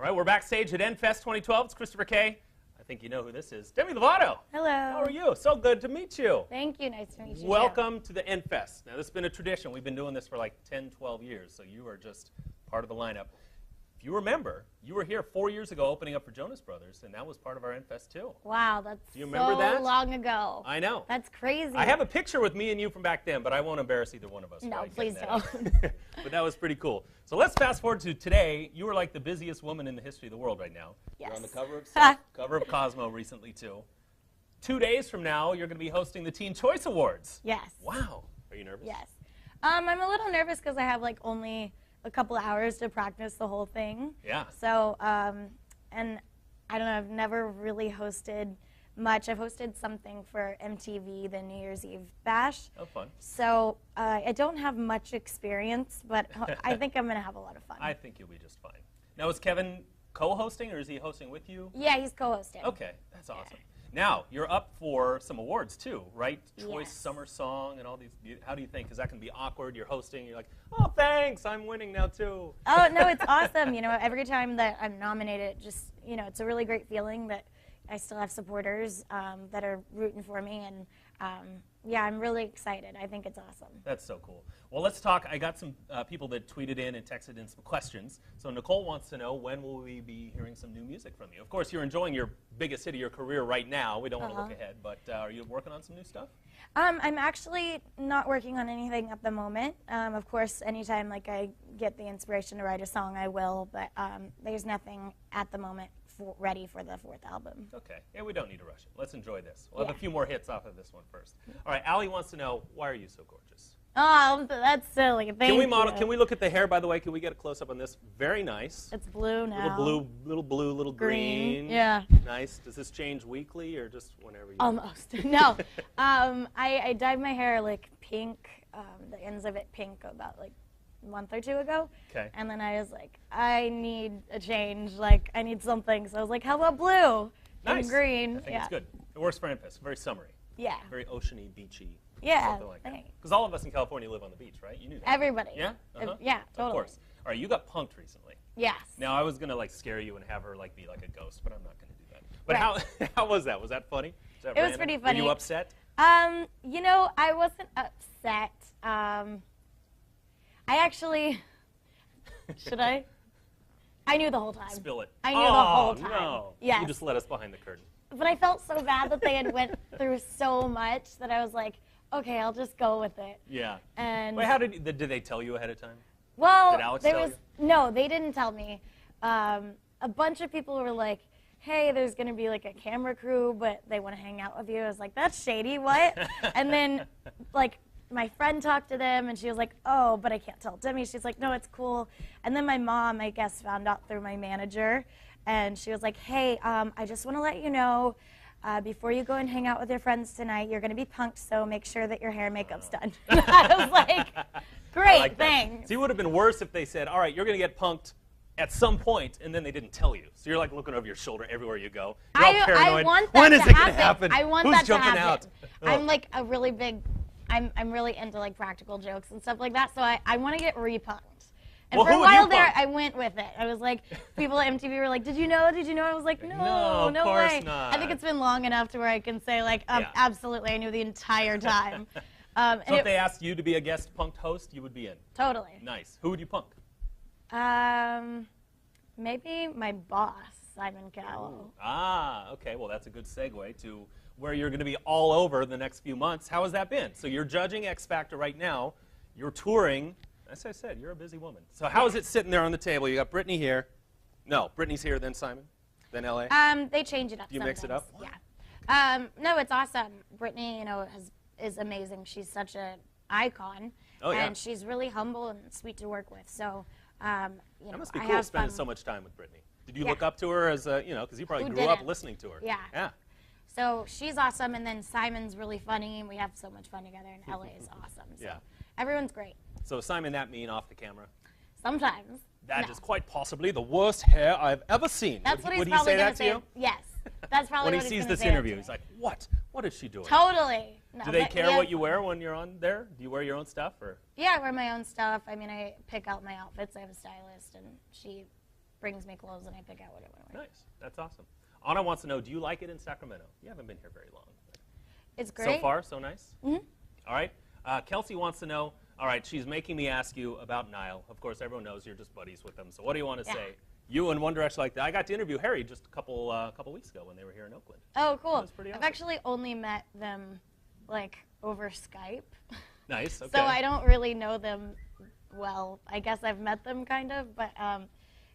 All right, we're backstage at Endfest 2012. It's Christopher K. I think you know who this is. Demi Lovato. Hello. How are you? So good to meet you. Thank you. Nice to meet you. Welcome to the Endfest. Now, this has been a tradition. We've been doing this for like 10, 12 years, so you are just part of the lineup. If you remember, you were here 4 years ago opening up for Jonas Brothers, and that was part of our Endfest too. Wow, that's Do you remember that? long ago. I know. That's crazy. I have a picture with me and you from back then, but I won't embarrass either one of us. No, please don't. But that was pretty cool. So let's fast forward to today. You are like the busiest woman in the history of the world right now. Yes. You're on the cover of Self, cover of Cosmo recently too. 2 days from now, you're going to be hosting the Teen Choice Awards. Yes. Wow. Are you nervous? Yes. I'm a little nervous because I have like only a couple hours to practice the whole thing. Yeah. So, and I don't know, I've never really hosted much. I've hosted something for MTV, the New Year's Eve Bash. Oh, fun. So I don't have much experience, but I think I'm going to have a lot of fun. I think you'll be just fine. Now, is Kevin co-hosting, or is he hosting with you? Yeah, he's co-hosting. Okay, that's awesome. Now, you're up for some awards too, right? Choice Yes. Summer Song and all these. How do you think? Is that going to be awkward? You're hosting, you're like, oh, thanks, I'm winning now too. Oh, no, it's awesome. You know, every time that I'm nominated, just, you know, it's a really great feeling that I still have supporters that are rooting for me. And, yeah, I'm really excited. I think it's awesome. That's so cool. Well, let's talk. I got some people that tweeted in and texted in some questions. So Nicole wants to know, when will we be hearing some new music from you? Of course, you're enjoying your biggest hit of your career right now. We don't want to look ahead, but are you working on some new stuff? I'm actually not working on anything at the moment. Of course, anytime like I get the inspiration to write a song, I will. But there's nothing at the moment ready for the fourth album. Okay. Yeah, we don't need to rush it. Let's enjoy this. We'll have a few more hits off of this one first. All right, Allie wants to know, why are you so gorgeous? Oh, that's silly. Thank you. Can we look at the hair, by the way? Can we get a close-up on this? Very nice. It's blue now. Little blue, little green. Yeah. Nice. Does this change weekly or just whenever you Almost. No. I dyed my hair like pink, the ends of it pink about like a month or two ago. Okay. And then I was like, I need a change. Like, I need something. So I was like, how about blue and green? I think it's good. It works for Endfest. Very summery. Yeah. Very oceany, beachy. Yeah. Something like that. Because all of us in California live on the beach, right? You knew that. Everybody. Yeah? Yeah, totally. Of course. All right, you got punked recently. Yes. Now, I was going to like scare you and have her like be like a ghost, but I'm not going to do that. But Right. how was that? Was that funny? It was pretty funny. Were you upset? You know, I wasn't upset. I actually, should I? I knew the whole time. Spill it. I knew the whole time. No. Yes. You just let us behind the curtain. But I felt so bad that they had went through so much that I was like, okay, I'll just go with it. Yeah. And Wait, how did they tell you ahead of time? well, Did Alex there tell was no, they didn't tell me. A bunch of people were like, hey, there's going to be like a camera crew, but they want to hang out with you. I was like, that's shady, what? And then like my friend talked to them and she was like, oh, but I can't tell Demi. She's like, no, it's cool. And then my mom, I guess, found out through my manager. And she was like, hey, I just want to let you know, before you go and hang out with your friends tonight, you're going to be punked, so make sure that your hair and makeup's done. I was like, great, like thanks. See, it would have been worse if they said, all right, you're going to get punked at some point, and then they didn't tell you. So you're like looking over your shoulder everywhere you go. You're all paranoid. I want that when is to it going to happen? I want Who's that to jumping happen. out? I'm like a really big, I'm really into like practical jokes and stuff like that, so I want to get repunked. And Well, for a who would you while there, punk? I went with it. I was like, people at MTV were like, did you know? Did you know? I was like, no, No, of course way. not. I think it's been long enough to where I can say like, Yeah. absolutely, I knew the entire time. So if they asked you to be a guest punked host, you would be in. Totally. Nice. Who would you punk? Maybe my boss, Simon Cowell. Ah, okay. Well, that's a good segue to where you're going to be all over the next few months. How has that been? So you're judging X Factor right now. You're touring. As I said, you're a busy woman. So how is it sitting there on the table? You got Brittany here. No, Brittany's here, then Simon, then LA. They change it up. You mix it up? Yeah. No, it's awesome. Brittany, you know, is amazing. She's such an icon. Oh, yeah. And she's really humble and sweet to work with. So, you know, That must be I cool have spending fun. so much time with Brittany. Did you Yeah. look up to her as a, you know, because you probably Who grew up didn't? listening to her. Yeah. Yeah. So she's awesome, and then Simon's really funny, and we have so much fun together, and LA is awesome. So Yeah. everyone's great. So Simon, that mean off the camera? Sometimes. That No. is quite possibly the worst hair I've ever seen. That's what he's would he probably say going that to to say. you? Yes. That's probably When what he he's sees gonna this say to interview, me. he's like, what? What is she doing? Totally. No, Do they but care we what have you fun. wear when you're on there? Do you wear your own stuff? Or? Yeah, I wear my own stuff. I mean, I pick out my outfits. I have a stylist, and she brings me clothes and I pick out what I want to wear. Nice. That's awesome. Anna wants to know, do you like it in Sacramento? You haven't been here very long. It's great. So far, so nice? Mm-hmm. All right. Kelsey wants to know, all right, she's making me ask you about Niall. Of course, everyone knows you're just buddies with them. So what do you want to say? You and One Direction like that. I got to interview Harry just a couple weeks ago when they were here in Oakland. Oh, cool. That was pretty awesome. I've actually only met them like over Skype. Nice. Okay. So I don't really know them well. I guess I've met them kind of, but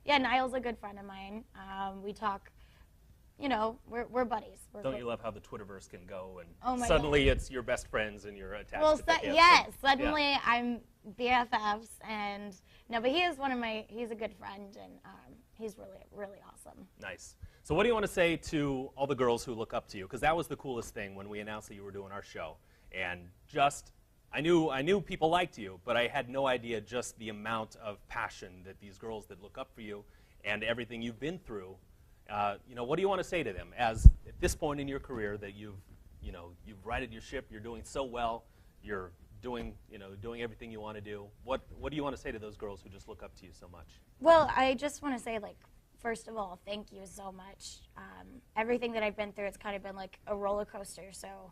yeah, Niall's a good friend of mine. We talk. You know, we're buddies. Don't you love how the Twitterverse can go and oh suddenly it's your best friends and you're attached well, to them? yes, suddenly I'm BFFs, and no, but he is he's a good friend, and he's really, really awesome. Nice. So what do you want to say to all the girls who look up to you? Because that was the coolest thing when we announced that you were doing our show. And just, I knew people liked you, but I had no idea just the amount of passion that these girls that look up for you and everything you've been through. You know, what do you want to say to them as at this point in your career that you've righted your ship, you're doing so well, you're doing everything you want to do. What do you want to say to those girls who just look up to you so much? Well, I just want to say, like, first of all, thank you so much. Everything that I've been through, it's kind of been like a roller coaster. So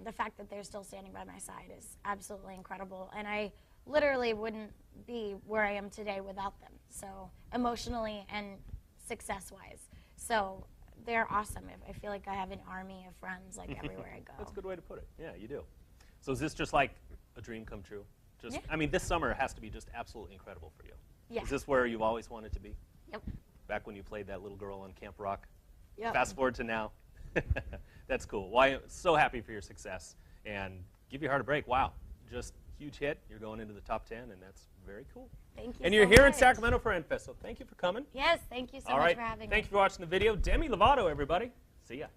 the fact that they're still standing by my side is absolutely incredible. And I literally wouldn't be where I am today without them. So emotionally and success-wise. So they're awesome. I feel like I have an army of friends like everywhere I go. That's a good way to put it. Yeah, you do. So is this just like a dream come true? Just, yeah. I mean, this summer has to be just absolutely incredible for you. Yeah. Is this where you've always wanted to be? Yep. Back when you played that little girl on Camp Rock? Yep. Fast forward to now. That's cool. Well, I'm so happy for your success. And give your heart a break. Wow. Just huge hit. You're going into the top 10, and that's very cool. Thank you And you're so here in much. Sacramento for Endfest, so thank you for coming. Yes, thank you so All much right. for having me. Thank you for watching the video. Demi Lovato, everybody. See ya.